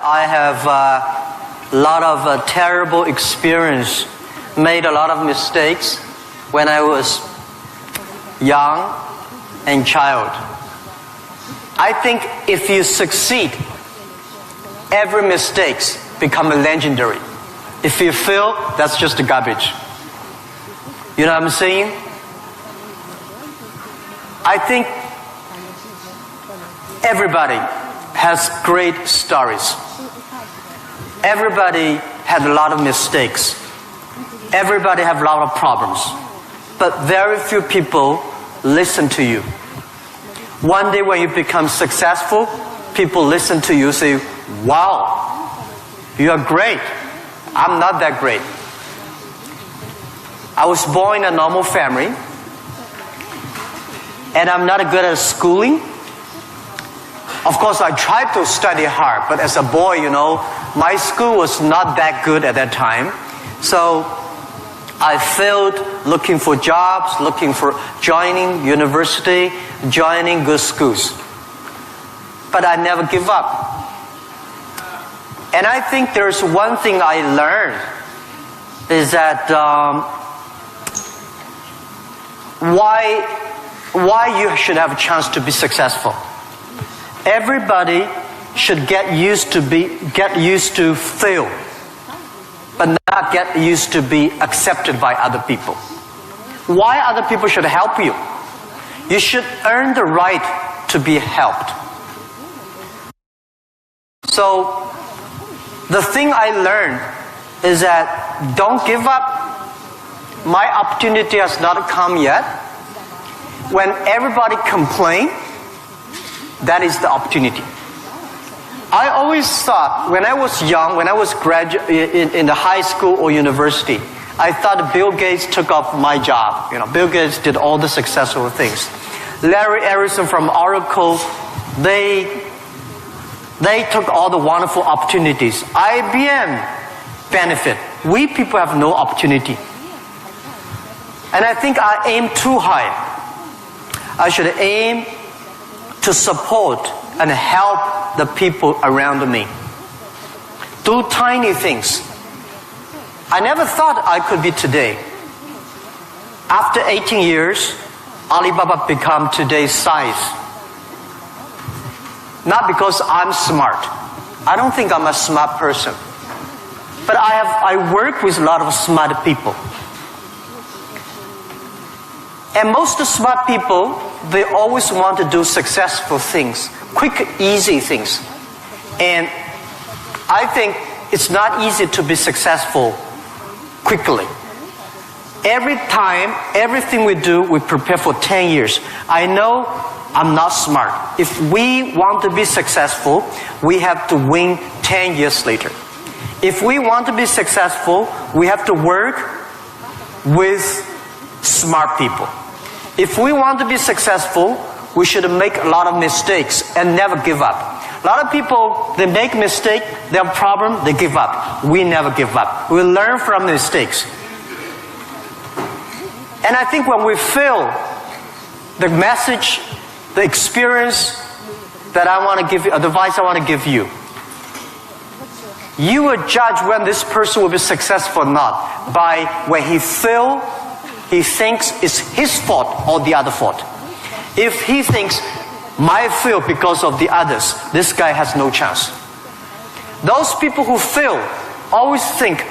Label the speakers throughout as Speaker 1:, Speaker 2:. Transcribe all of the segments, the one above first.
Speaker 1: I have a lot of terrible experience, made a lot of mistakes when I was young and child. I think if you succeed, every mistake become legendary. If you fail, that's just garbage. You know what I'm saying? I think everybody has great stories. Everybody had a lot of mistakes. Everybody have a lot of problems. But very few people listen to you. One day when you become successful, people listen to you and say, wow, you are great. I'm not that great. I was born in a normal family, and I'm not good at schooling. Of course, I tried to study hard, but as a boy, my school was not that good at that time. So I failed looking for jobs, looking for joining university, joining good schools. But I never give up. And I think there's one thing I learned is that why you should have a chance to be successful. Everybody should get used to fail, but not get used to be accepted by other people. Why other people should help you? You should earn the right to be helped. So the thing I learned is that don't give up. My opportunity has not come yet. When everybody complains, that is the opportunity. I always thought when I was young, when I was in the high school or university, I thought Bill Gates took off my job. Bill Gates did all the successful things. Larry Ellison from Oracle, they took all the wonderful opportunities. IBM benefit. We people have no opportunity. And I think I aim too high. I should aim to support and help the people around me. Do tiny things. I never thought I could be today. After 18 years, Alibaba become today's size. Not because I'm smart. I don't think I'm a smart person. But I work with a lot of smart people. And most smart people, they always want to do successful things, quick, easy things. And I think it's not easy to be successful quickly. Every time, everything we do, we prepare for 10 years. I know I'm not smart. If we want to be successful, we have to win 10 years later. If we want to be successful, we have to work with smart people. If we want to be successful, we should make a lot of mistakes and never give up. A lot of people, they make mistakes, they have a problem, they give up. We never give up. We learn from mistakes. And I think when we fail, the message, the experience that I want to give you, advice I want to give you, you will judge when this person will be successful or not by when he fails, he thinks it's his fault or the other fault. If he thinks, my fail because of the others, this guy has no chance. Those people who fail always think,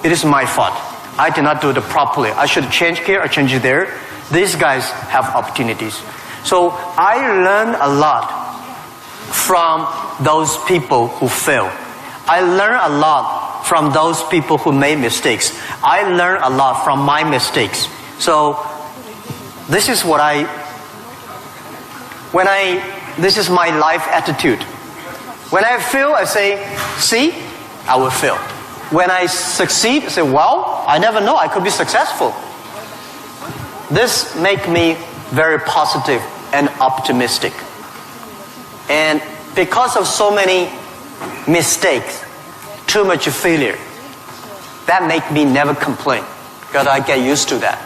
Speaker 1: it is my fault. I did not do it properly. I should change here or change there. These guys have opportunities. So I learned a lot from those people who fail. I learned a lot from those people who made mistakes. I learned a lot from my mistakes. So this is this is my life attitude. When I fail, I say, see, I will fail. When I succeed, I say, well, I never know, I could be successful. This makes me very positive and optimistic. And because of so many mistakes, too much failure, that makes me never complain, because I get used to that.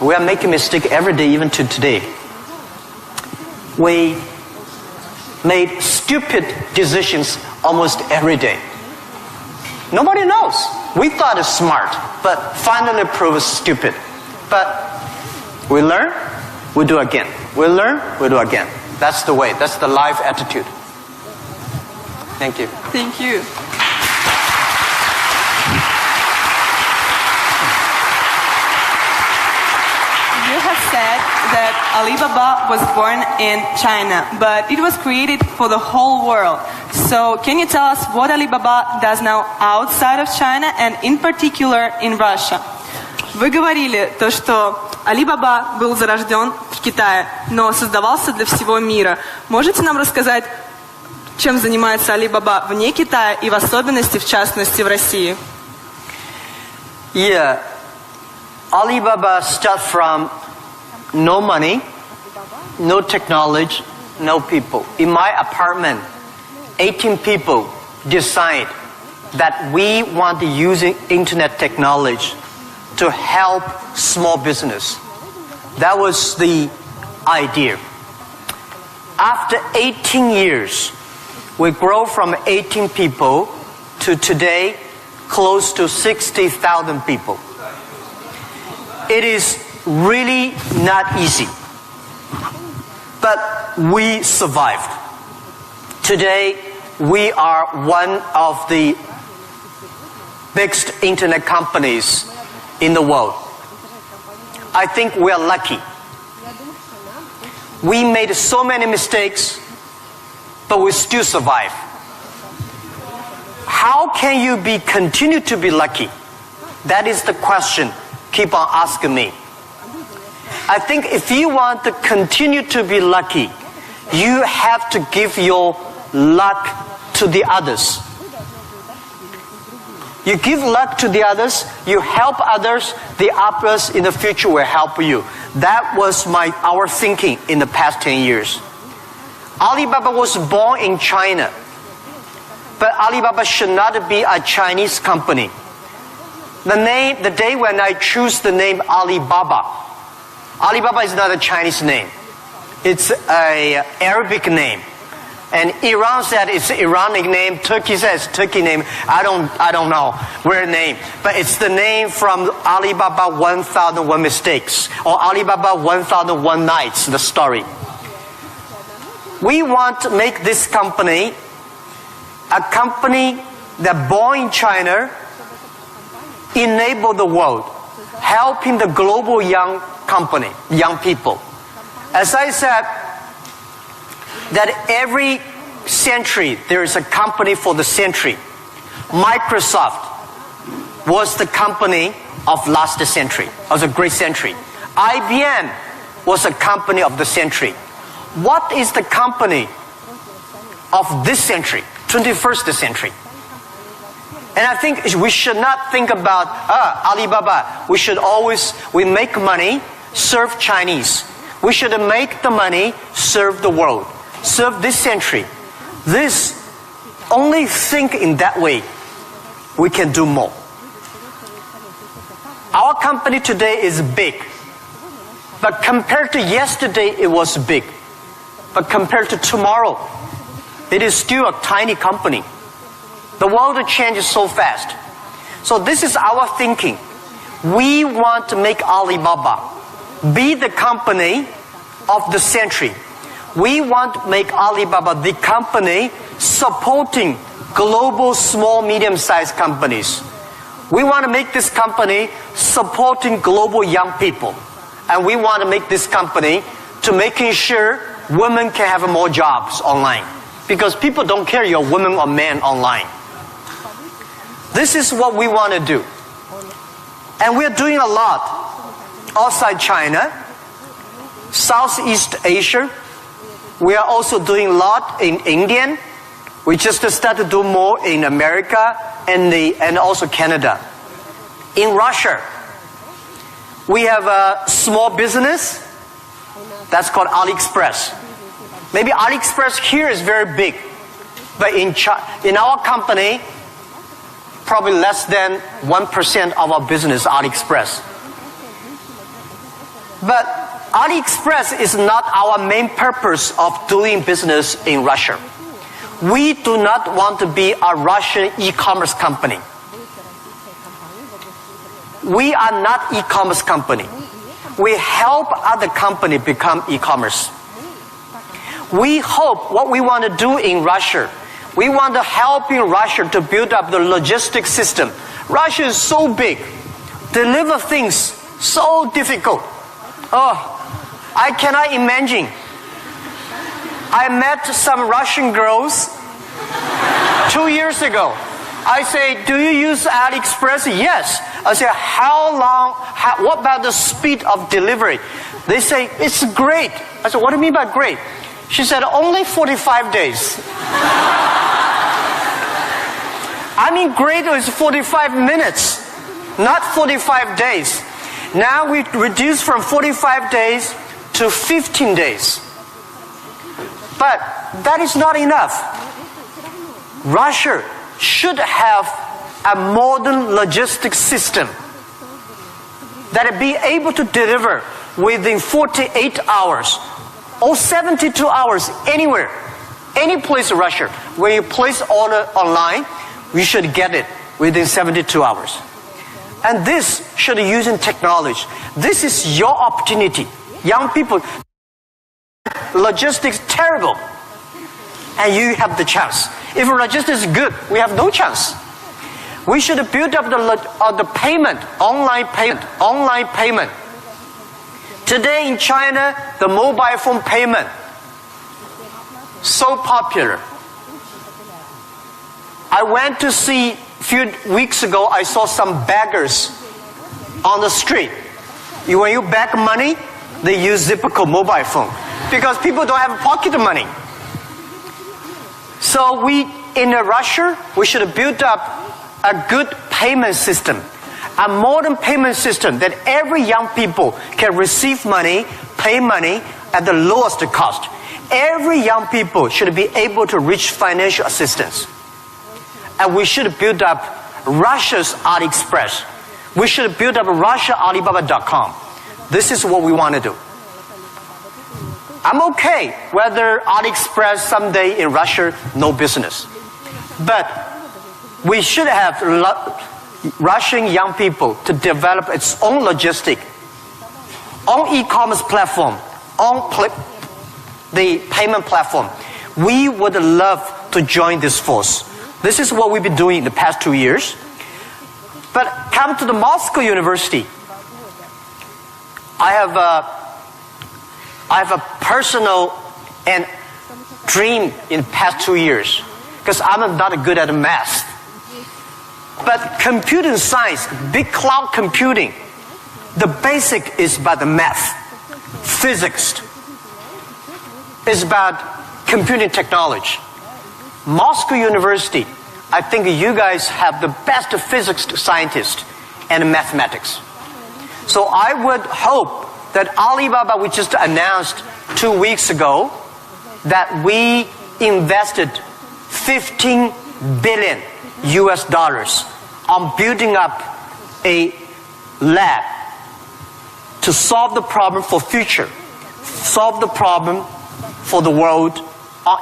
Speaker 1: We are making mistakes every day, even to today. We made stupid decisions almost every day. Nobody knows. We thought it's smart, but finally proved stupid. But we learn, we do again. We learn, we do again. That's the way. That's the life attitude. Thank you.
Speaker 2: Thank you. You have said that Alibaba was born in China, but it was created for the whole world. So can you tell us what Alibaba does now outside of China and in particular in Russia? Вы говорили то, что Alibaba был зарожден в Китае, но создавался для всего мира. Можете нам рассказать, чем занимается Alibaba вне Китая и в особенности, в частности, в России?
Speaker 1: Yeah. Alibaba starts from no money, no technology, no people. In my apartment, 18 people decide that we want to use internet technology to help small business. That was the idea. After 18 years, we grow from 18 people to today close to 60,000 people. It is really not easy, but we survived. Today, we are one of the biggest internet companies in the world. I think we are lucky. We made so many mistakes, but we still survive. How can you continue to be lucky? That is the question. Keep on asking me. I think if you want to continue to be lucky, you have to give your luck to the others. You give luck to the others, you help others, the others in the future will help you. That was our thinking in the past 10 years. Alibaba was born in China, but Alibaba should not be a Chinese company. The day when I choose the name Alibaba, Alibaba is not a Chinese name. It's an Arabic name. And Iran said it's an Iranic name. Turkey says Turkey name. I don't know where name. But it's the name from Alibaba 1001 Mistakes or Alibaba 1001 Nights, the story. We want to make this company a company that born in China, enable the world, helping the global young people. As I said, that every century there is a company for the century. Microsoft was the company of last century, of the great century. IBM was a company of the century. What is the company of this century, 21st century? And I think we should not think about Alibaba. We make money, serve Chinese. We should make the money, serve the world, serve this century. Only think in that way, we can do more. Our company today is big, but compared to yesterday, it was big. But compared to tomorrow, it is still a tiny company. The world changes so fast. So this is our thinking. We want to make Alibaba be the company of the century. We want to make Alibaba the company supporting global small, medium-sized companies. We want to make this company supporting global young people. And we want to make this company to making sure women can have more jobs online. Because people don't care you're a woman or man online. This is what we want to do. And we're doing a lot outside China, Southeast Asia. We are also doing a lot in India. We just started to do more in America and also Canada. In Russia, we have a small business that's called AliExpress. Maybe AliExpress here is very big, but in our company, probably less than 1% of our business is AliExpress. But AliExpress is not our main purpose of doing business in Russia. We do not want to be a Russian e-commerce company. We are not e-commerce company. We help other company become e-commerce. We hope what we want to do in Russia, we want to help in Russia to build up the logistics system. Russia is so big. Deliver things so difficult. Oh, I cannot imagine. I met some Russian girls 2 years ago. I say, do you use AliExpress? Yes. I say, what about the speed of delivery? They say, it's great. I said, what do you mean by great? She said, only 45 days. I mean, great is 45 minutes, not 45 days. Now we reduce from 45 days to 15 days. But that is not enough. Russia should have a modern logistics system that will be able to deliver within 48 hours or 72 hours anywhere, any place in Russia. When you place order online, you should get it within 72 hours. And this should be using technology. This is your opportunity. Young people, logistics terrible, and you have the chance. If logistics is good, we have no chance. We should build up the payment, online payment. Today in China, the mobile phone payment, so popular. I went to see, a few weeks ago, I saw some beggars on the street. When you beg money, they use Zipco mobile phone because people don't have pocket money. So in Russia, we should build up a good payment system, a modern payment system that every young people can receive money, pay money at the lowest cost. Every young people should be able to reach financial assistance. And we should build up Russia's AliExpress. We should build up RussiaAlibaba.com. This is what we want to do. I'm okay whether AliExpress someday in Russia, no business. But we should have Russian young people to develop its own logistic, own e-commerce platform, own the payment platform. We would love to join this force. This is what we've been doing in the past 2 years. But come to the Moscow University. I have a personal and dream in the past 2 years because I'm not good at math. But computing science, big cloud computing, the basic is about the math. Physics is about computing technology. Moscow University, I think you guys have the best physics scientists and mathematics. So I would hope that Alibaba, we just announced 2 weeks ago, that we invested $15 billion on building up a lab to solve the problem for future, solve the problem for the world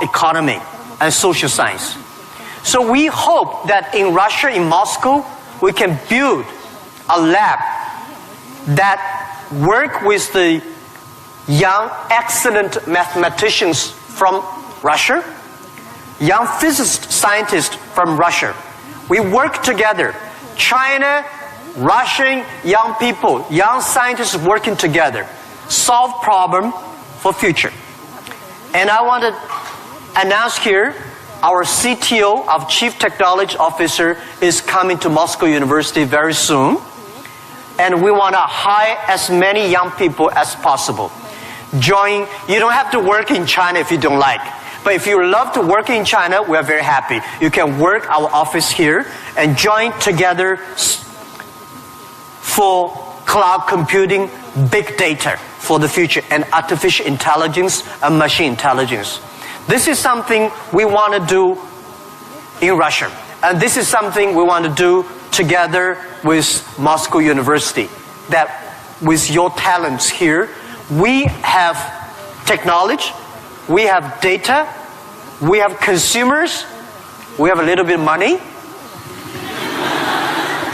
Speaker 1: economy and social science. So we hope that in Russia, in Moscow, we can build a lab that work with the young, excellent mathematicians from Russia, young physicist scientists from Russia. We work together. China, Russian young people, young scientists working together, solve problem for future. And I want to announce here, our CTO, our Chief Technology Officer, is coming to Moscow University very soon. And we want to hire as many young people as possible. Join. You don't have to work in China if you don't like. But if you love to work in China, we are very happy. You can work our office here and join together for cloud computing, big data for the future, and artificial intelligence and machine intelligence. This is something we want to do in Russia. And this is something we want to do together with Moscow University. That with your talents here, We have technology, we have data, we have consumers, we have a little bit of money,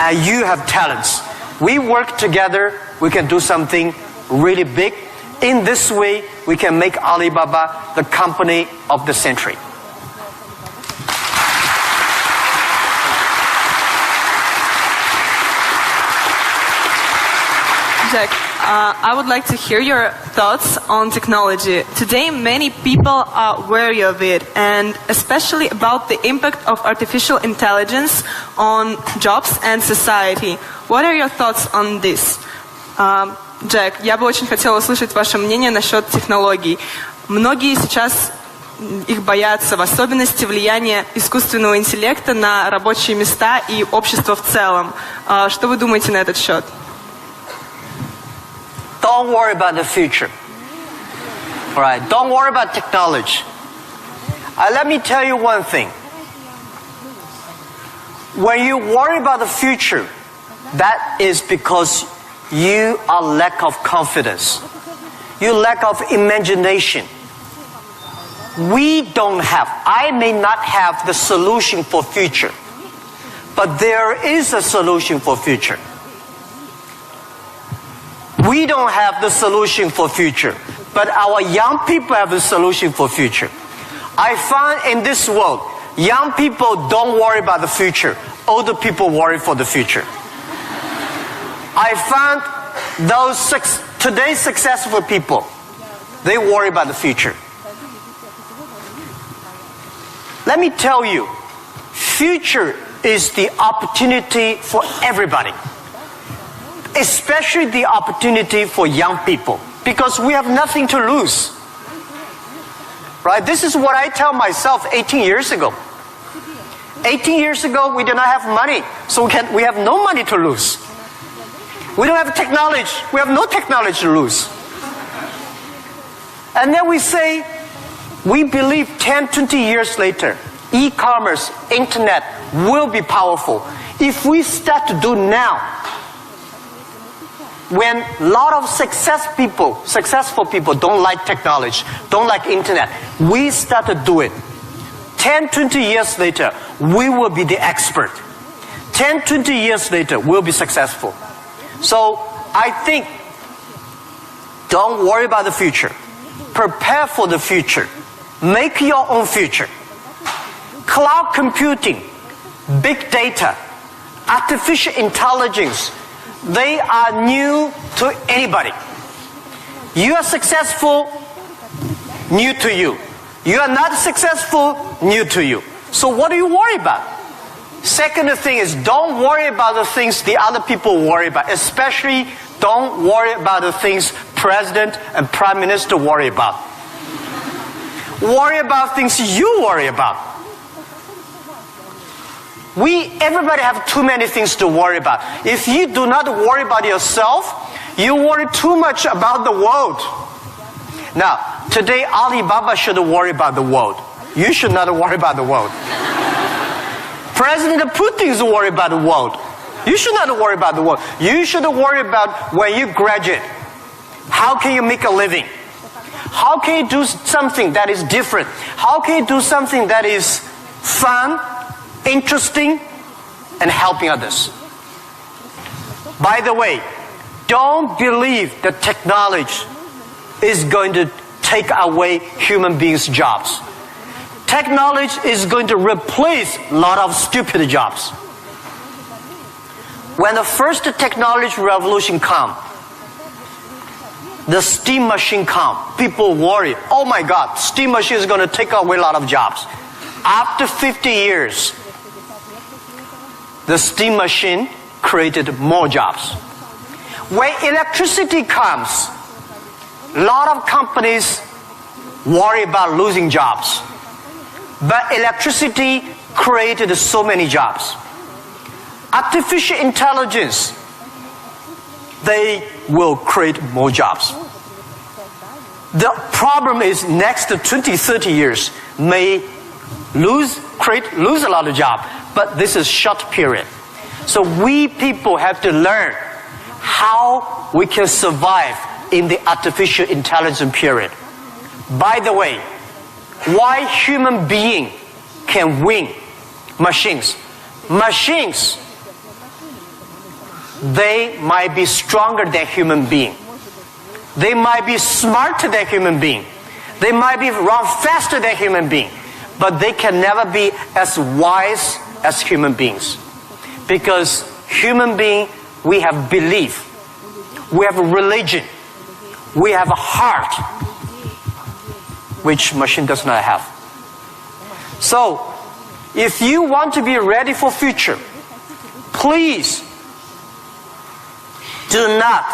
Speaker 1: and you have talents. We work together, we can do something really big. In this way, we can make Alibaba the company of the century.
Speaker 2: Jack, I would like to hear your thoughts on technology. Today, many people are wary of it, and especially about the impact of artificial intelligence on jobs and society. What are your thoughts on this? Джек, я бы очень хотела услышать ваше мнение насчет технологий. Многие сейчас их боятся, в особенности влияния искусственного интеллекта на рабочие места и общество в целом. Что вы думаете на этот счет?
Speaker 1: Don't worry about the future. All right, don't worry about technology. Let me tell you one thing. When you worry about the future, that is because you are lack of confidence. You lack of imagination. We don't have, I may not have the solution for future, but there is a solution for future. We don't have the solution for future, but our young people have the solution for future. I find in this world, young people don't worry about the future. Older people worry for the future. I found those today's successful people, they worry about the future. Let me tell you, future is the opportunity for everybody. Especially the opportunity for young people, because we have nothing to lose. Right? This is what I tell myself 18 years ago. 18 years ago, we did not have money, so we have no money to lose. We don't have technology. We have no technology to lose. And then we say, we believe 10, 20 years later, e-commerce, internet will be powerful. If we start to do now, when a lot of successful people don't like technology, don't like internet, we start to do it. 10, 20 years later, we will be the expert. 10, 20 years later, we'll be successful. So I think, don't worry about the future. Prepare for the future. Make your own future. Cloud computing, big data, artificial intelligence, they are new to anybody. You are successful, new to you. You are not successful, new to you. So what do you worry about? Second thing is, don't worry about the things the other people worry about. Especially, don't worry about the things President and Prime Minister worry about. Worry about things you worry about. Everybody have too many things to worry about. If you do not worry about yourself, you worry too much about the world. Now, today Alibaba should worry about the world. You should not worry about the world. President Putin is worried about the world. You should not worry about the world. You should worry about when you graduate. How can you make a living? How can you do something that is different? How can you do something that is fun, interesting, and helping others? By the way, don't believe that technology is going to take away human beings' jobs. Technology is going to replace a lot of stupid jobs. When the first technology revolution comes, the steam machine comes, people worry, oh my God, steam machine is going to take away a lot of jobs. After 50 years, the steam machine created more jobs. When electricity comes, a lot of companies worry about losing jobs. But electricity created so many jobs. Artificial intelligence, they will create more jobs. The problem is next 20, 30 years may lose a lot of jobs, but this is short period. So we people have to learn how we can survive in the artificial intelligence period. By the way, why human being can win machines? Machines, they might be stronger than human being. They might be smarter than human being. They might be run faster than human being. But they can never be as wise as human beings. Because human being, we have belief. We have a religion. We have a heart, which machine does not have. So, if you want to be ready for future, please do not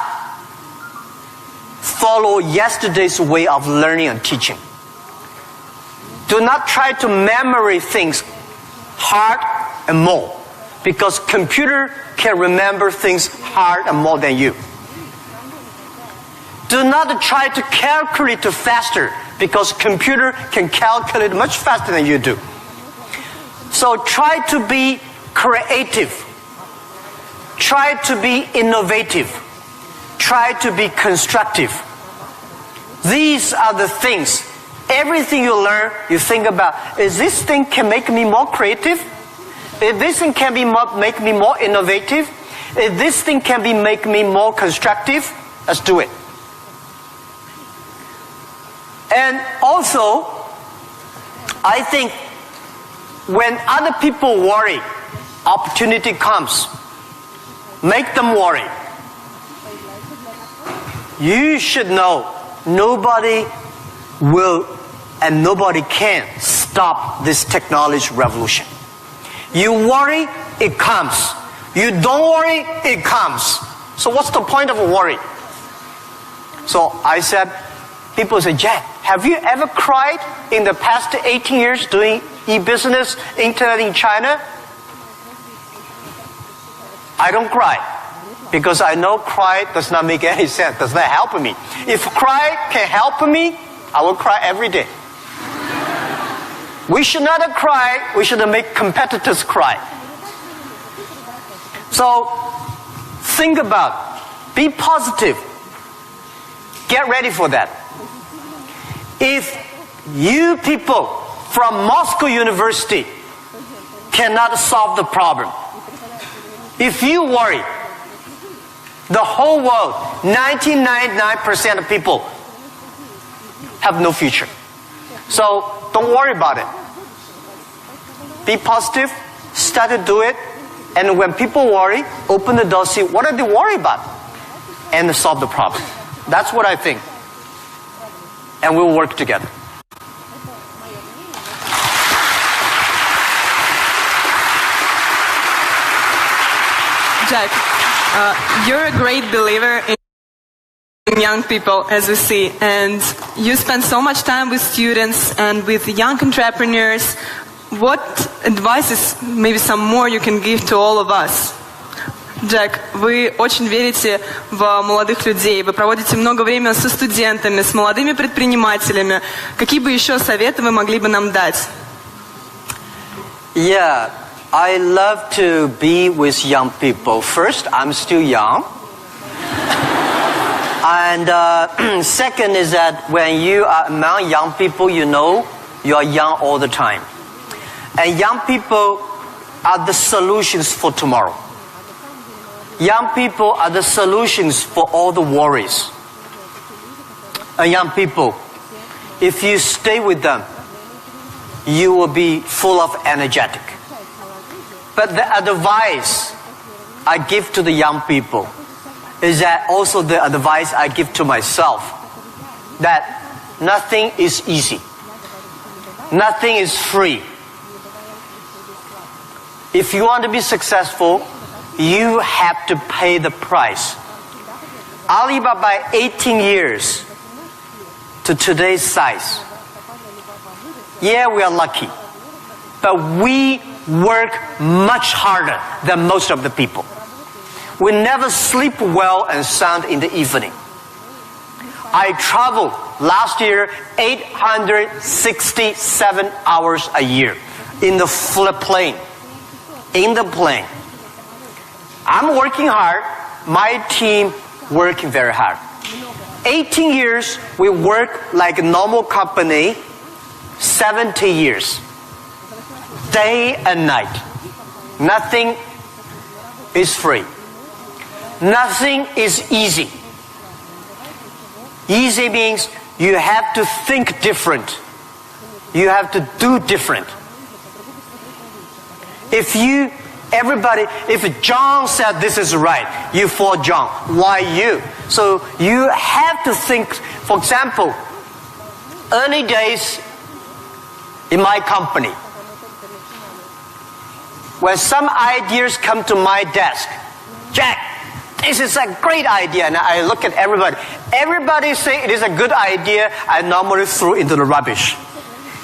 Speaker 1: follow yesterday's way of learning and teaching. Do not try to memory things hard and more, because computer can remember things hard and more than you. Do not try to calculate faster, because computer can calculate much faster than you do. So try to be creative. Try to be innovative. Try to be constructive. These are the things. Everything you learn, you think about, is this thing can make me more creative? If this thing can make me more innovative? If this thing can make me more constructive? Let's do it. And also, I think when other people worry, opportunity comes. Make them worry. You should know nobody will and nobody can stop this technology revolution. You worry, it comes. You don't worry, it comes. So what's the point of worry? So I said, people say, Jack, have you ever cried in the past 18 years doing e-business, internet in China? I don't cry, because I know cry does not make any sense, does not help me. If cry can help me, I will cry every day. We should not cry, we should make competitors cry. So, think about, be positive, get ready for that. If you people from Moscow University cannot solve the problem, if you worry, the whole world, 99% of people have no future. So don't worry about it. Be positive, start to do it, and when people worry, open the door, see what are they worried about, and solve the problem. That's what I think. And we'll work together.
Speaker 2: Jack, you're a great believer in young people, as we see, and you spend so much time with students and with young entrepreneurs. What advices, maybe some more, you can give to all of us? Джек, вы очень верите в молодых людей, вы проводите много времени со студентами, с молодыми предпринимателями. Какие бы еще советы вы могли бы нам дать?
Speaker 1: Yeah, I love to be with young people. First, I'm still young. And second is that when you are among young people, you know you are young all the time. And young people are the solutions for tomorrow. Young people are the solutions for all the worries. And young people, if you stay with them, you will be full of energetic. But the advice I give to the young people is that also the advice I give to myself, that nothing is easy. Nothing is free. If you want to be successful, you have to pay the price. Alibaba, 18 years to today's size. Yeah, we are lucky. But we work much harder than most of the people. We never sleep well and sound in the evening. I traveled last year 867 hours a year in the plane. In the plane. I'm working hard. My team working very hard. 18 years, we work like a normal company, 70 years. Day and night. Nothing is free. Nothing is easy. Easy means you have to think different. You have to do different. If John said this is right, you follow John. Why you? So you have to think, for example, early days in my company, when some ideas come to my desk, Jack, this is a great idea, and I look at everybody. Everybody say it is a good idea, I normally throw into the rubbish.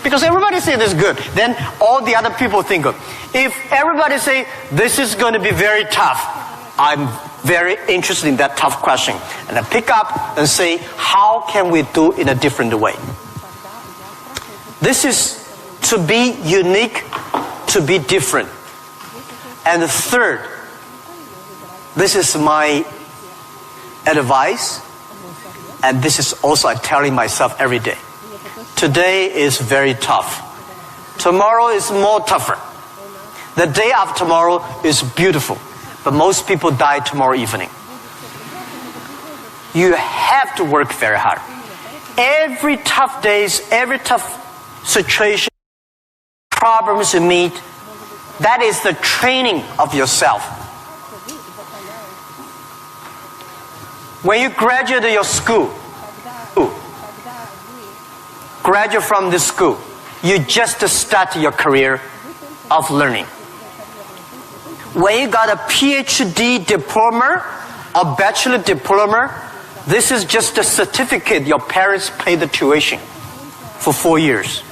Speaker 1: Because everybody say this is good, then all the other people think of. If everybody say this is going to be very tough, I'm very interested in that tough question. And I pick up and say, how can we do it in a different way? This is to be unique, to be different. And the third, this is my advice, and this is also I'm telling myself every day. Today is very tough. Tomorrow is more tougher. The day after tomorrow is beautiful. But most people die tomorrow evening. You have to work very hard. Every tough days, every tough situation, problems you meet, that is the training of yourself. When you graduate your school, graduate from this school, you just start your career of learning. When you got a PhD diploma or bachelor diploma, this is just a certificate your parents paid the tuition for 4 years.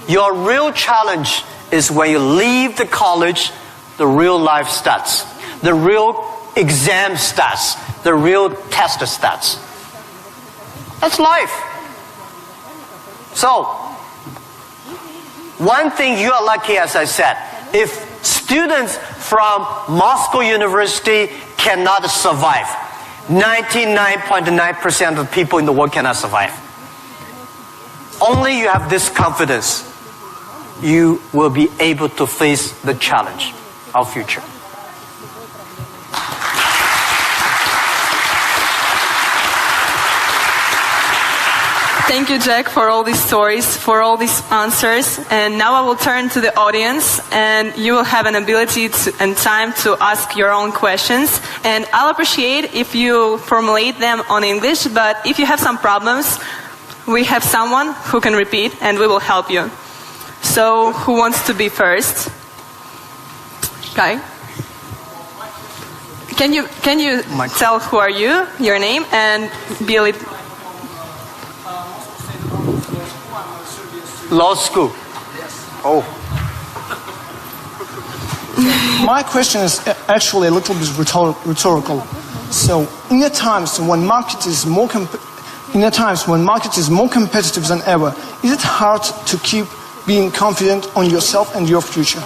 Speaker 1: Your real challenge is when you leave the college, the real life starts. The real exam starts. The real test starts. That's life. So, one thing you are lucky, as I said, if students from Moscow University cannot survive, 99.9% of people in the world cannot survive. Only you have this confidence, you will be able to face the challenge of future.
Speaker 2: Thank you, Jack, for all these stories, for all these answers. And now I will turn to the audience, and you will have an ability and time to ask your own questions. And I'll appreciate if you formulate them on English, but if you have some problems, we have someone who can repeat, and we will help you. So, who wants to be first? Guy? Can you tell who are you, your name, and be a little...
Speaker 1: Law school. Oh.
Speaker 3: My question is actually a little bit rhetorical. So, in the times when market is more competitive than ever, is it hard to keep being confident on yourself and your future?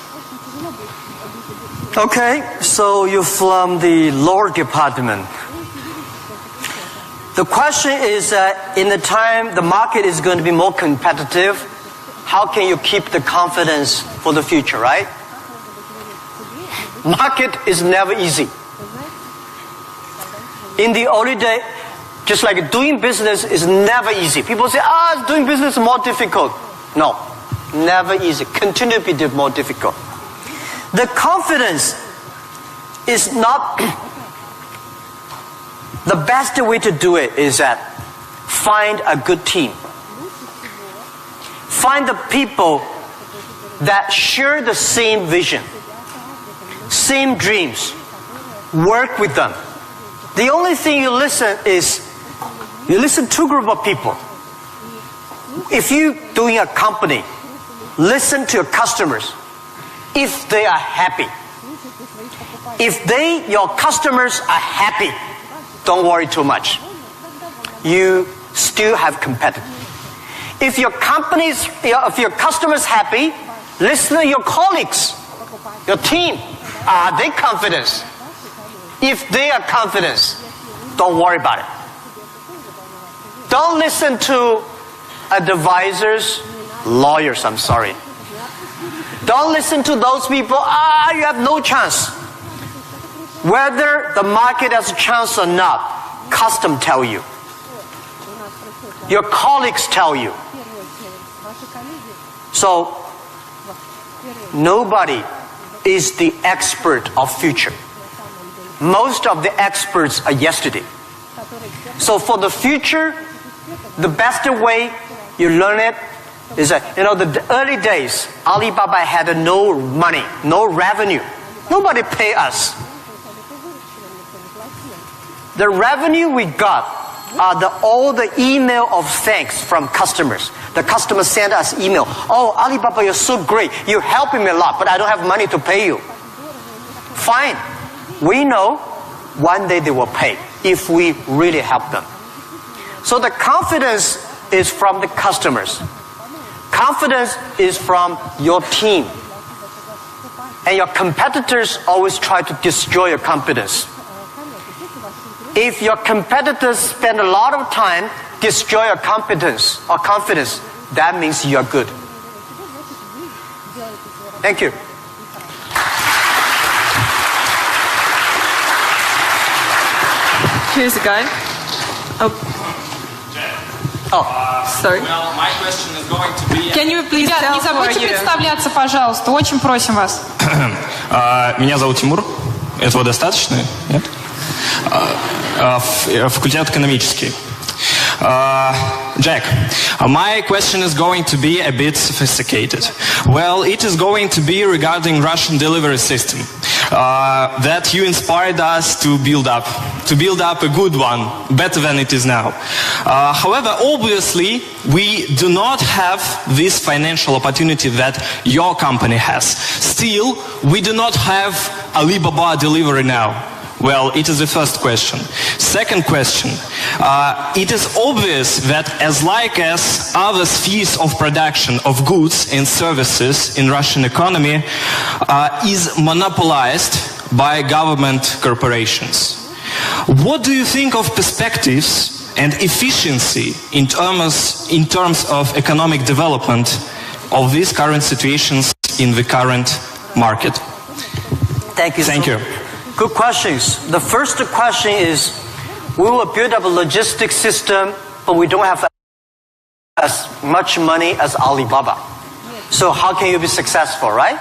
Speaker 1: Okay, so you're from the law department. The question is, in the time the market is going to be more competitive, how can you keep the confidence for the future, right? Market is never easy. In the early day, just like doing business is never easy. People say, doing business is more difficult. No, never easy. Continue to be more difficult. The confidence is not... The best way to do it is that find a good team. Find the people that share the same vision, same dreams. Work with them. The only thing you listen to a group of people. If you're doing a company, listen to your customers. If they are happy. If your customers are happy, don't worry too much. You still have competitors. If your customers happy, listen to your colleagues, your team. Are they confident? If they are confident, don't worry about it. Don't listen to advisors, lawyers, I'm sorry. Don't listen to those people, you have no chance. Whether the market has a chance or not, custom tell you. Your colleagues tell you. So, nobody is the expert of future. Most of the experts are yesterday. So for the future, the best way you learn it is that, the early days, Alibaba had no money, no revenue. Nobody pay us. The revenue we got are all the email of thanks from customers. The customers send us email. Oh, Alibaba, you're so great. You're helping me a lot, but I don't have money to pay you. Fine. We know one day they will pay if we really help them. So the confidence is from the customers. Confidence is from your team. And your competitors always try to destroy your confidence. If your competitors spend a lot of time destroy your competence or confidence, that means you're good. Thank you.
Speaker 2: Here's a guy. Sorry.
Speaker 4: Well, my question is going to be...
Speaker 2: Can you please
Speaker 5: Ребят,
Speaker 2: tell
Speaker 5: не
Speaker 2: who are
Speaker 5: забудьте
Speaker 2: you?
Speaker 5: представляться, пожалуйста. Очень просим вас.
Speaker 4: Меня зовут Тимур. Этого достаточно? Нет? Факультет экономический. Jack, my question is going to be a bit sophisticated. Well, it is going to be regarding Russian delivery system that you inspired us to build up a good one, better than it is now. However, obviously, we do not have this financial opportunity that your company has. Still, we do not have Alibaba delivery now. Well, it is the first question. Second question, it is obvious that as other spheres of production of goods and services in Russian economy is monopolized by government corporations. What do you think of perspectives and efficiency in terms of economic development of these current situations in the current market?
Speaker 1: Thank you.
Speaker 4: Thank you.
Speaker 1: Good questions. The first question is, we will build up a logistics system, but we don't have as much money as Alibaba. So how can you be successful, right?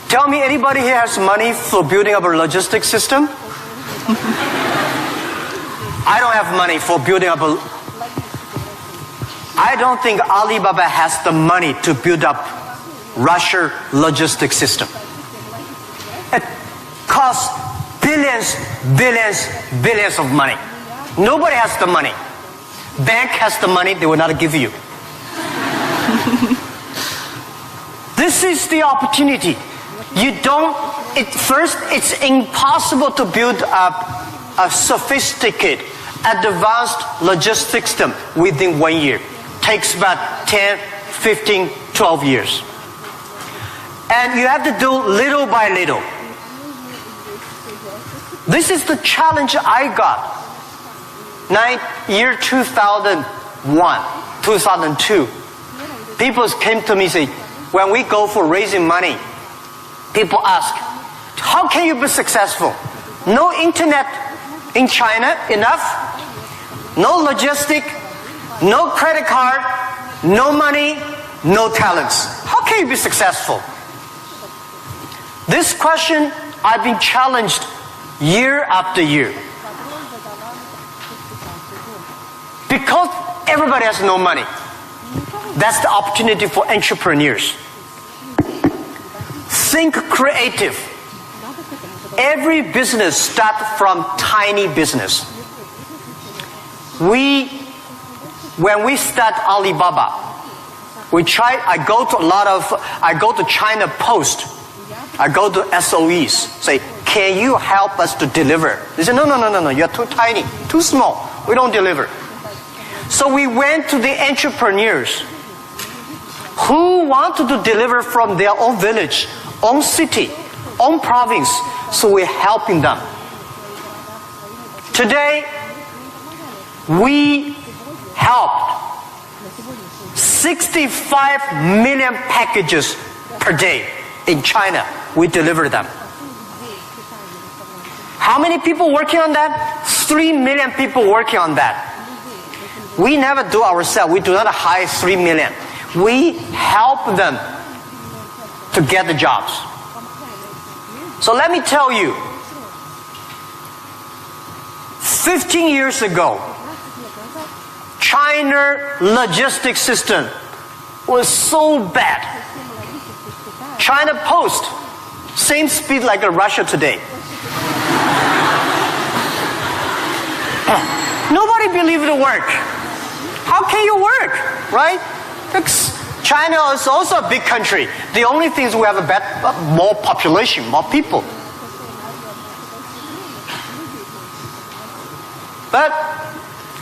Speaker 1: Tell me, anybody here has money for building up a logistics system? I don't have money for building up I don't think Alibaba has the money to build up Russia logistics system. It costs billions of money. Nobody has the money. Bank has the money, they will not give you. This is the opportunity. First, it's impossible to build up a sophisticated, advanced logistics system within 1 year. Takes about 10, 15, 12 years. And you have to do little by little. This is the challenge I got. Year 2001, 2002. People came to me and say, when we go for raising money, people ask, how can you be successful? No internet in China enough, no logistic, no credit card, no money, no talents. How can you be successful? This question I've been challenged year after year. Because everybody has no money. That's the opportunity for entrepreneurs. Think creative. Every business starts from tiny business. When we start Alibaba, I go to China Post. I go to SOEs, say, can you help us to deliver? They say, no, you're too tiny, too small. We don't deliver. So we went to the entrepreneurs who wanted to deliver from their own village, own city, own province. So we're helping them. Today, We helped 65 million packages per day in China. We deliver them. How many people working on that? 3 million people working on that. We never do ourselves. We do not hire 3 million. We help them to get the jobs. So let me tell you, 15 years ago, China logistics system was so bad. China Post, same speed like Russia today. Nobody believed it work. How can you work, right? China is also a big country. The only thing is we have more population, more people. But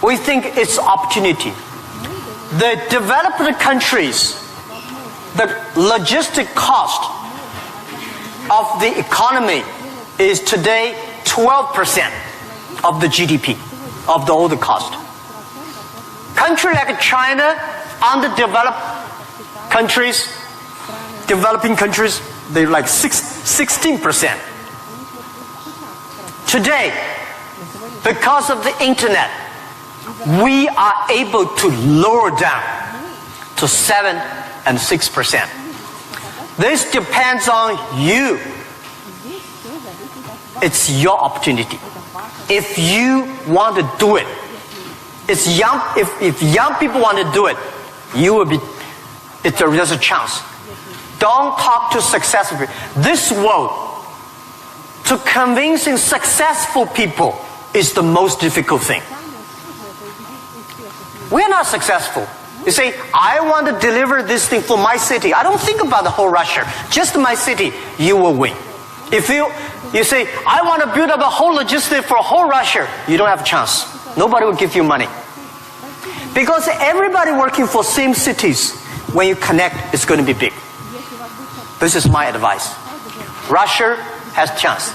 Speaker 1: we think it's opportunity. The developed countries, the logistic cost of the economy is today 12% of the GDP, of the older cost. Country like China, underdeveloped countries, developing countries, they're like 16%. Today, because of the internet, we are able to lower down to 7 and 6%. This depends on you. It's your opportunity. If you want to do it, if young people want to do it, you will be. There's a chance. Don't talk to successful people. This world, to convincing successful people is the most difficult thing. We're not successful. You say, I want to deliver this thing for my city. I don't think about the whole Russia. Just my city, you will win. If you say, I want to build up a whole logistics for whole Russia, you don't have a chance. Nobody will give you money. Because everybody working for same cities, when you connect, it's going to be big. This is my advice. Russia has chance.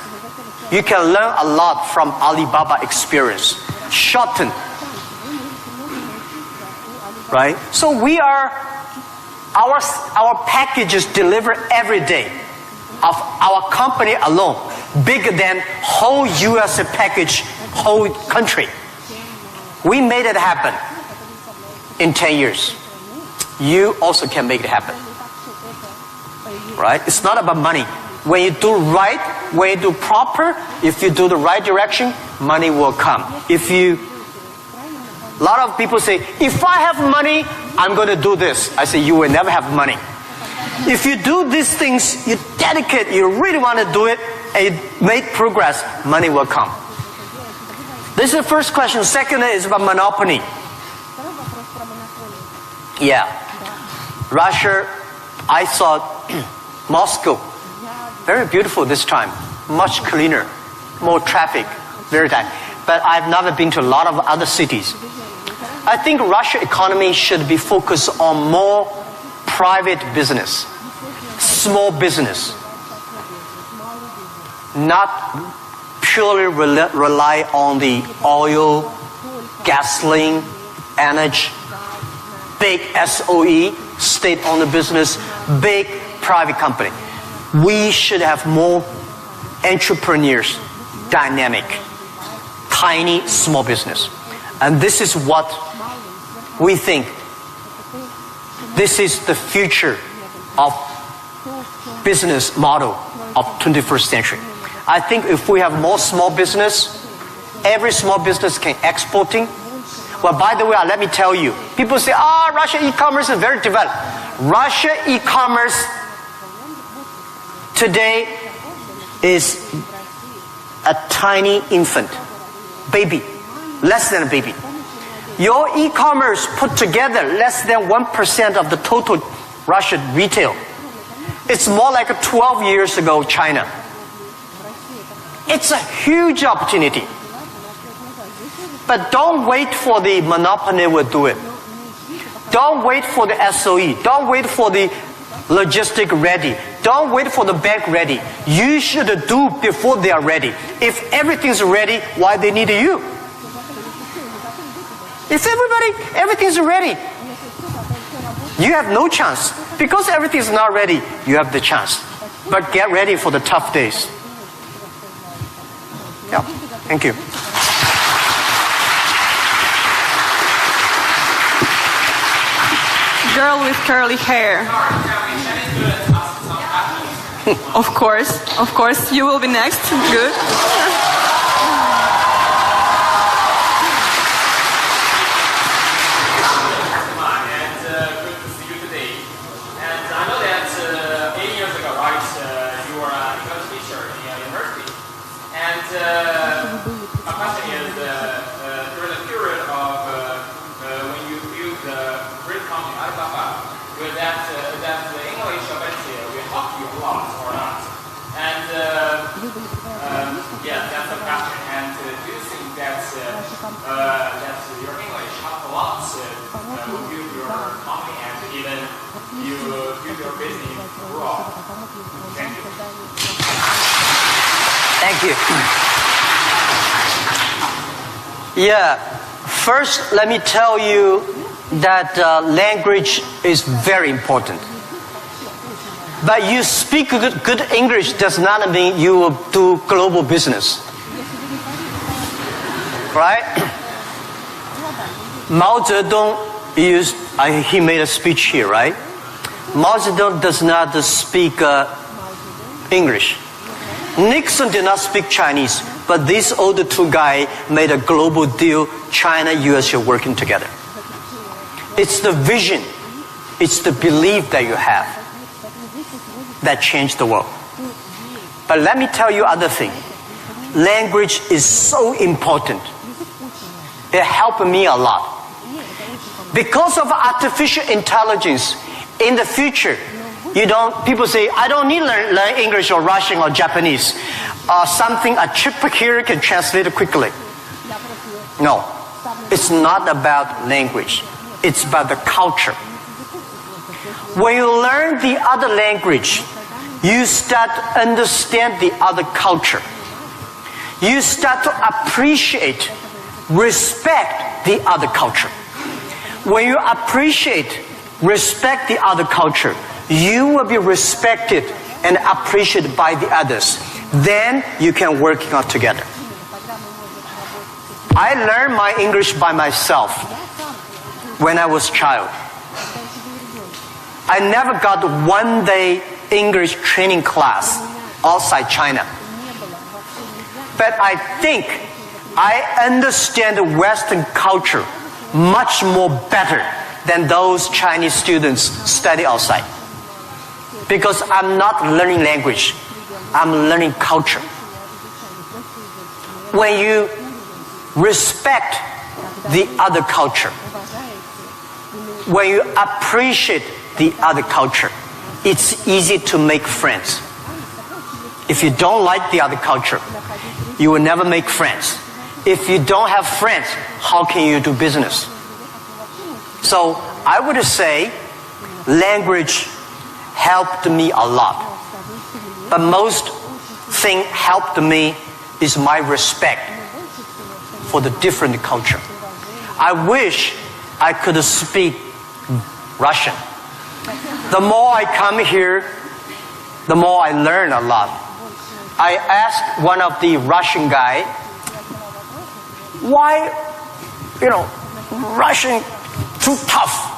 Speaker 1: You can learn a lot from Alibaba experience. Shorten. Right? So our packages deliver every day of our company alone, bigger than whole US package, whole country. We made it happen in 10 years. You also can make it happen. Right? It's not about money. When you do right, when you do proper, if you do the right direction, money will come. A lot of people say, if I have money, I'm going to do this. I say, you will never have money. If you do these things, you dedicate, you really want to do it, and you make progress, money will come. This is the first question. Second is about monopoly. Yeah. Russia, I saw Moscow. Very beautiful this time. Much cleaner. More traffic. Very tight. But I've never been to a lot of other cities. I think Russia economy should be focused on more private business. Small business. Not purely rely on the oil, gasoline, energy, big SOE, state-owned business, big private company. We should have more entrepreneurs, dynamic, tiny, small business. And this is what we think. This is the future of business model of 21st century. I think if we have more small business, every small business can exporting. Well, by the way, let me tell you, people say, Russia e-commerce is very developed. Russia e-commerce today is a tiny infant, baby, less than a baby. Your e-commerce put together less than 1% of the total Russian retail. It's more like 12 years ago China. It's a huge opportunity. But don't wait for the monopoly will do it. Don't wait for the SOE. Don't wait for the logistic ready. Don't wait for the bank ready. You should do before they are ready. If everything's ready, why they need you? If everything's ready, you have no chance. Because everything's not ready, you have the chance. But get ready for the tough days. Yeah, thank you.
Speaker 2: Girl with curly hair. Of course, you will be next. Good.
Speaker 6: My question is, during the period of when you built the great company Alibaba, with that the English ability will help you a lot or not? And yeah, that's the question. And do you think that that your English helped a lot to build your company and even you build your business abroad? Thank you.
Speaker 1: Thank you. Yeah, first let me tell you that language is very important. But you speak good English does not mean you will do global business. Right? Mao Zedong he made a speech here, right? Mao Zedong does not speak English. Nixon did not speak Chinese, but these older two guys made a global deal. China, US are working together. It's the vision, it's the belief that you have that changed the world. But let me tell you other thing. Language is so important. It helped me a lot. Because of artificial intelligence, in the future, people say, I don't need to learn English or Russian or Japanese. A chip here can translate it quickly. No, it's not about language. It's about the culture. When you learn the other language, you start to understand the other culture. You start to appreciate, respect the other culture. When you appreciate, respect the other culture, you will be respected and appreciated by the others. Then you can work out together. I learned my English by myself when I was a child. I never got one day English training class outside China. But I think I understand the Western culture much more better than those Chinese students study outside. Because I'm not learning language, I'm learning culture. When you respect the other culture, when you appreciate the other culture, it's easy to make friends. If you don't like the other culture, you will never make friends. If you don't have friends, how can you do business? So I would say language helped me a lot. But most thing helped me is my respect for the different culture. I wish I could speak Russian. The more I come here, the more I learn a lot. I asked one of the Russian guy, why, Russian too tough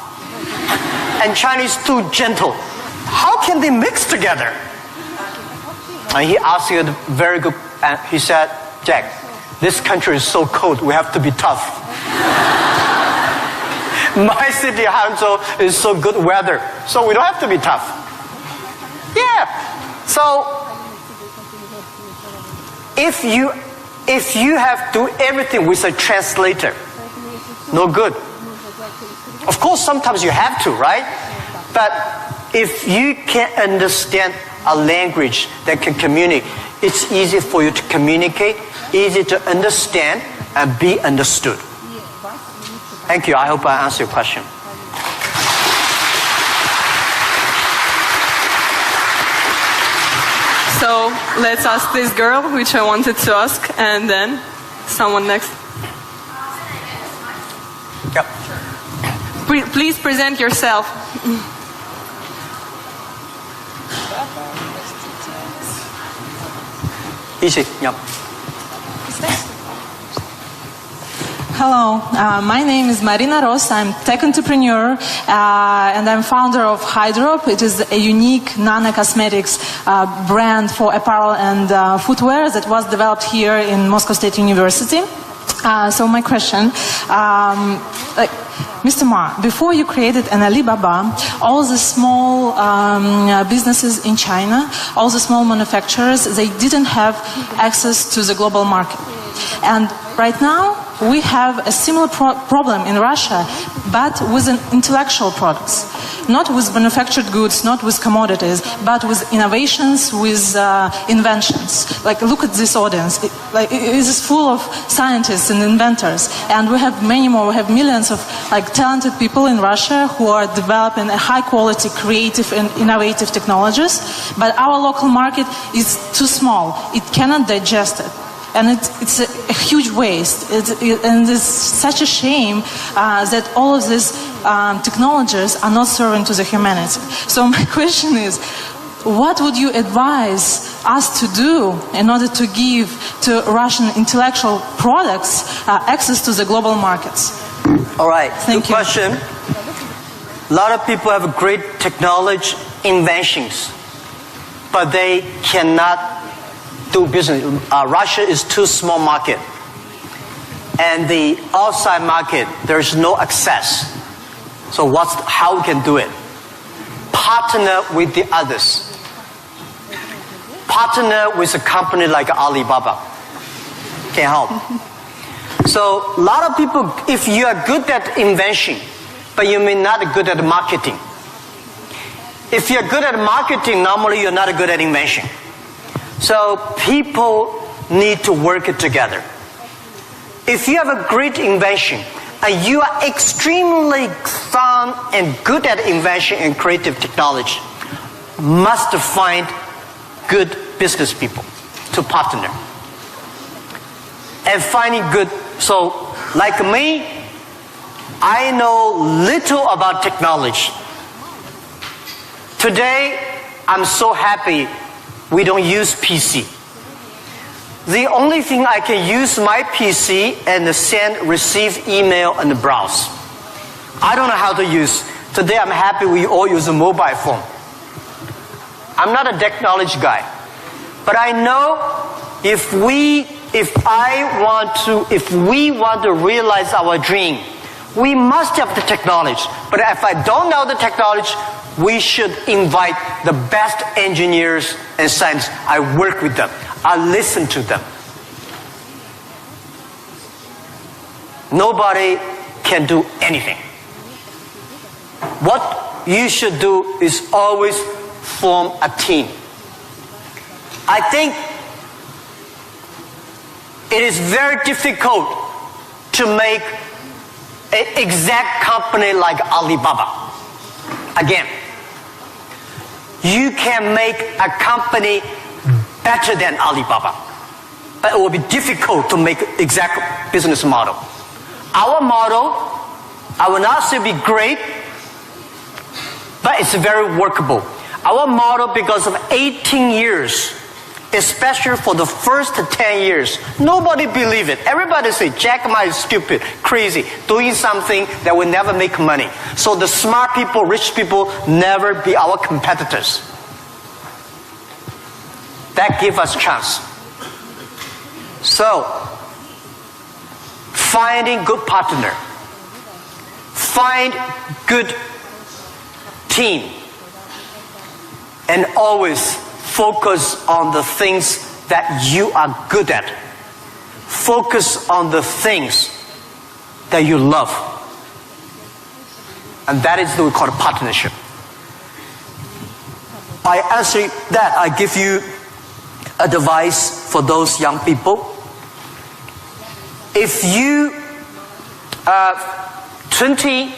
Speaker 1: and Chinese too gentle? How can they mix together? And he asked you a very good, and he said, Jack, this country is so cold, we have to be tough. My city, Hangzhou, is so good weather, so we don't have to be tough. Yeah. So, if you have to do everything with a translator, no good. Of course, sometimes you have to, right? But if you can understand a language that can communicate, it's easy for you to communicate, easy to understand, and be understood. Thank you. I hope I answered your question.
Speaker 2: So let's ask this girl, which I wanted to ask, and then someone next.
Speaker 1: Yep.
Speaker 2: Please present yourself.
Speaker 1: Easy. Yep.
Speaker 7: Hello, my name is Marina Ross. I'm tech entrepreneur and I'm founder of Hydrop. It is a unique nano-cosmetics brand for apparel and footwear that was developed here in Moscow State University. So my question, Mr. Ma, before you created an Alibaba, all the small businesses in China, all the small manufacturers, they didn't have access to the global market. And right now, we have a similar problem in Russia, but with intellectual products. Not with manufactured goods, not with commodities, but with innovations, with inventions. Like, look at this audience. It is full of scientists and inventors. And we have many more. We have millions of talented people in Russia who are developing a high-quality, creative and innovative technologies. But our local market is too small. It cannot digest it. And it's a huge waste. And it's such a shame that all of these technologies are not serving to the humanity. So my question is, what would you advise us to do in order to give to Russian intellectual products access to the global markets?
Speaker 1: All right.
Speaker 7: Thank
Speaker 1: Good
Speaker 7: you.
Speaker 1: question. A lot of people have great technology inventions, but they cannot do business. Russia is too small market, and the outside market there's no access. So how we can do it? Partner with the others. Partner with a company like Alibaba. Can help. So a lot of people, if you are good at invention, but you may not be good at marketing. If you're good at marketing, normally you're not good at invention. So people need to work together. If you have a great invention and you are extremely fun and good at invention and creative technology, must find good business people to partner. And finding good, so like me, I know little about technology. Today, I'm so happy we don't use PC. The only thing I can use my PC and send, receive email and browse. I don't know how to use. Today I'm happy we all use a mobile phone. I'm not a technology guy. But I know if we want to realize our dream, we must have the technology. But if I don't know the technology, we should invite the best engineers and scientists. I work with them. I listen to them. Nobody can do anything. What you should do is always form a team. I think it is very difficult to make an exact company like Alibaba. Again, you can make a company better than Alibaba, but it will be difficult to make exact business model. Our model, I will not say be great, but it's very workable. Our model, because of 18 years, especially for the first 10 years, nobody believed it. Everybody say, Jack Ma is stupid, crazy, doing something that will never make money. So the smart people, rich people, never be our competitors. That give us chance. So, finding good partner, find good team, and always focus on the things that you are good at. Focus on the things that you love. And that is what we call a partnership. I answer that. I give you advice for those young people. If you are 20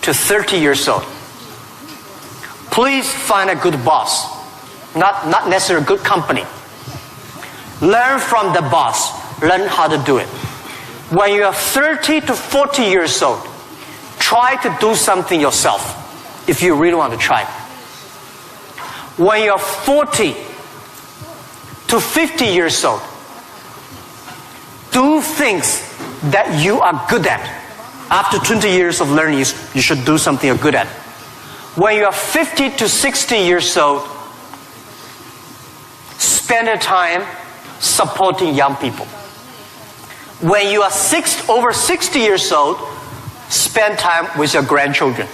Speaker 1: to 30 years old, please find a good boss. Not necessarily a good company. Learn from the boss. Learn how to do it. When you are 30 to 40 years old, try to do something yourself if you really want to try. When you're 40 to 50 years old, do things that you are good at. After 20 years of learning, you should do something you're good at. When you are 50 to 60 years old, spend your time supporting young people. When you are over 60 years old, spend time with your grandchildren.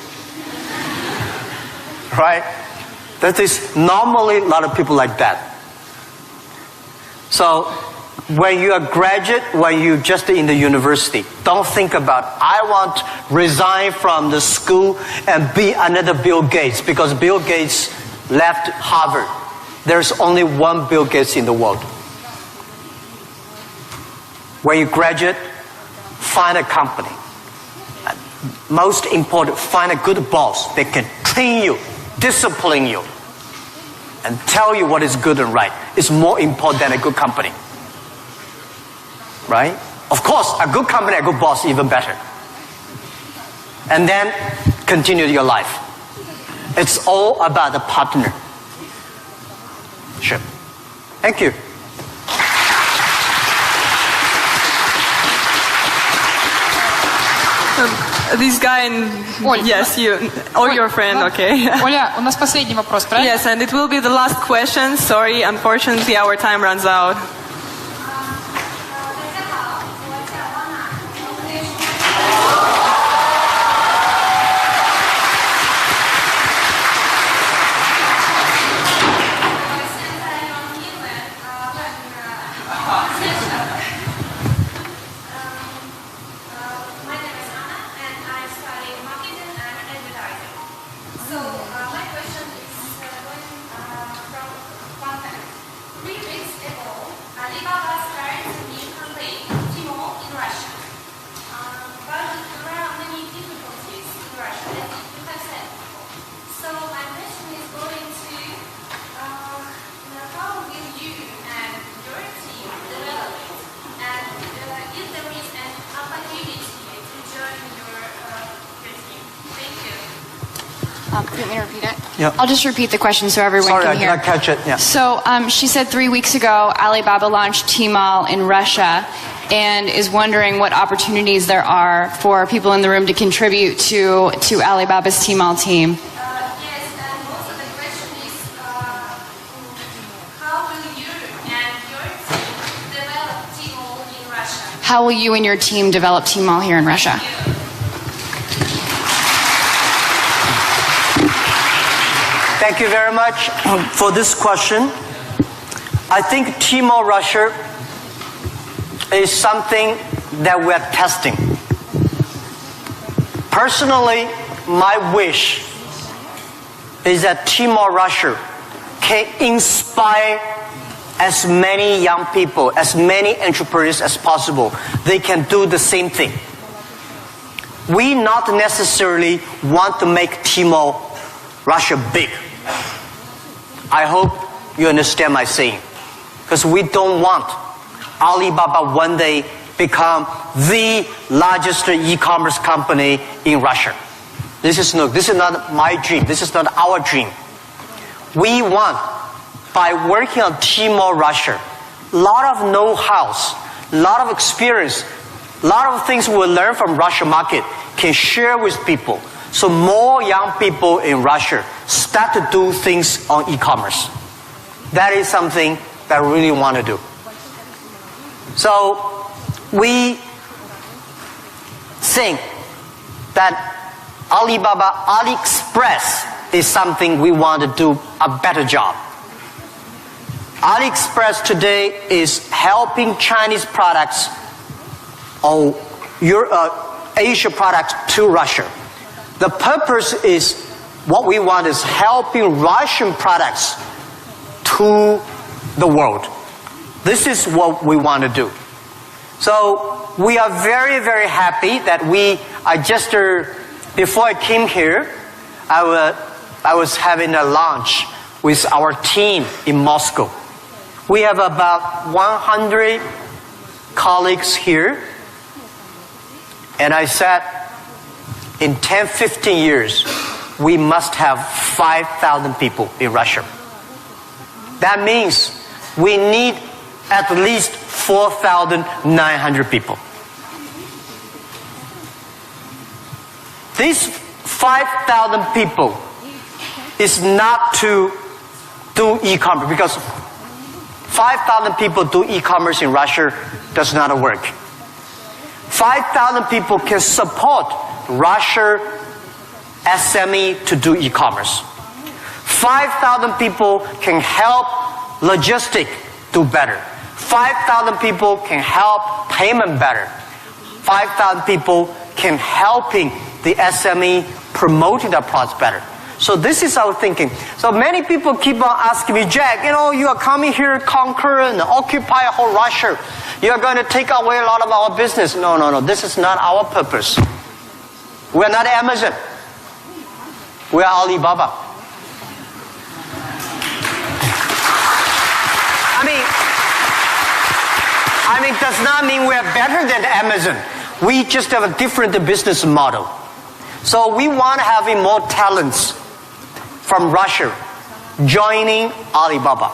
Speaker 1: Right? That is normally a lot of people like that. So, when you are graduate, when you just in the university, don't think about, I want to resign from the school and be another Bill Gates, because Bill Gates left Harvard. There's only one Bill Gates in the world. When you graduate, find a company. Most important, find a good boss that can train you, discipline you, and tell you what is good and right. It's more important than a good company. Right? Of course, a good company, a good boss, even better. And then continue your life. It's all about the partner. Sure. Thank you.
Speaker 2: This guy and
Speaker 5: Оль,
Speaker 2: yes, you or your friend, okay.
Speaker 5: Оля, у нас последний вопрос, правильно?
Speaker 2: Yes, and it will be the last question. Sorry, unfortunately, our time runs out.
Speaker 8: Do you want me to repeat it?
Speaker 1: Yeah.
Speaker 8: I'll just repeat the question so everyone
Speaker 1: Sorry,
Speaker 8: can
Speaker 1: I did
Speaker 8: hear.
Speaker 1: not catch it. Yeah.
Speaker 8: So she said 3 weeks ago Alibaba launched Tmall in Russia and is wondering what opportunities there are for people in the room to contribute to Alibaba's Tmall team.
Speaker 9: Yes, and also the question is, how will you and your team develop Tmall in Russia?
Speaker 8: How will you and your team develop Tmall here in Russia?
Speaker 1: Thank you very much for this question. I think Tmall Russia is something that we're testing. Personally, my wish is that Tmall Russia can inspire as many young people, as many entrepreneurs as possible. They can do the same thing. We not necessarily want to make Tmall Russia big. I hope you understand my saying. Because we don't want Alibaba one day become the largest e-commerce company in Russia. This is not my dream. This is not our dream. We want, by working on Tmall Russia, a lot of know-hows, a lot of experience, a lot of things we learn from Russia market can share with people. So more young people in Russia start to do things on e-commerce. That is something that I really want to do. So we think that Alibaba AliExpress is something we want to do a better job. AliExpress today is helping Chinese products or Asia products to Russia. The purpose is, what we want is helping Russian products to the world. This is what we want to do. So we are very, very happy that before I came here, I was having a lunch with our team in Moscow. We have about 100 colleagues here And I said, in 10, 15 years, we must have 5,000 people in Russia. That means we need at least 4,900 people. These 5,000 people is not to do e-commerce, because 5,000 people do e-commerce in Russia does not work. 5,000 people can support Russia SME to do e-commerce. 5,000 people can help logistic do better. 5,000 people can help payment better. 5,000 people can helping the SME promoting their products better. So this is our thinking. So many people keep on asking me, Jack, you are coming here to conquer and occupy whole Russia. You are going to take away a lot of our business. No. This is not our purpose. We are not Amazon. We are Alibaba. I mean, does not mean we are better than Amazon. We just have a different business model. So we want to have more talents from Russia joining Alibaba.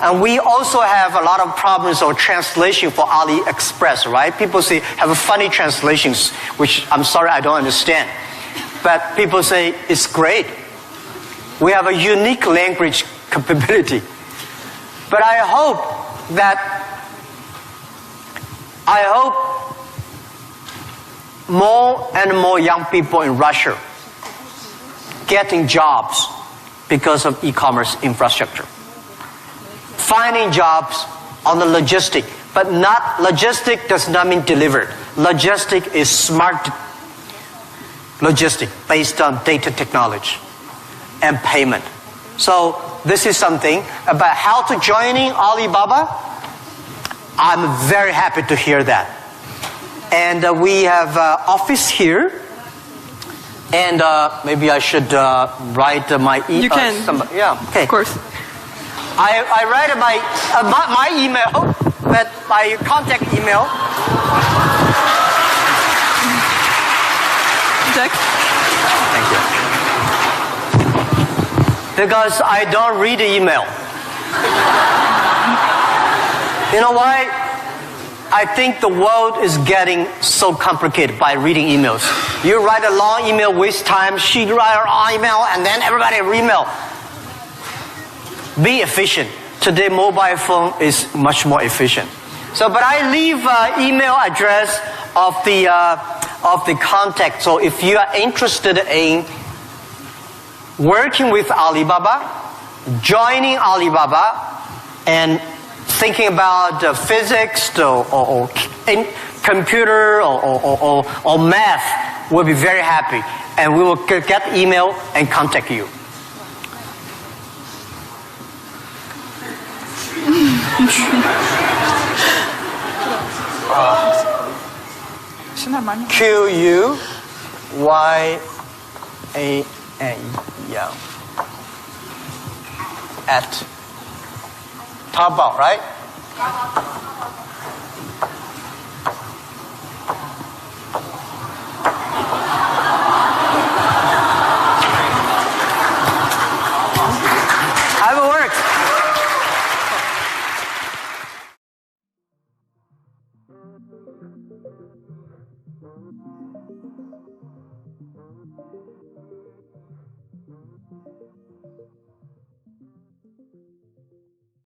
Speaker 1: And we also have a lot of problems of translation for AliExpress, right? People say, have funny translations, which I'm sorry, I don't understand. But people say, it's great. We have a unique language capability. But I hope more and more young people in Russia getting jobs because of e-commerce infrastructure. Finding jobs on the logistic, but not logistic does not mean delivered. Logistic is smart logistic based on data technology and payment. So this is something about how to joining Alibaba. I'm very happy to hear that. And we have office here. And maybe I should write my email.
Speaker 2: You can.
Speaker 1: Yeah, okay.
Speaker 2: Of course.
Speaker 1: I write my email, but my contact email.
Speaker 2: Jack?
Speaker 1: Thank you. Because I don't read the email. You know why? I think the world is getting so complicated by reading emails. You write a long email, waste time. She write her email, and then everybody email. Be efficient. Today, mobile phone is much more efficient. So, but I leave email address of the contact. So, if you are interested in working with Alibaba, joining Alibaba, and thinking about physics or computer or math, we'll be very happy. And we will get email and contact you.
Speaker 5: Все нормально.
Speaker 1: QUYAN, yeah. At Taobao, right?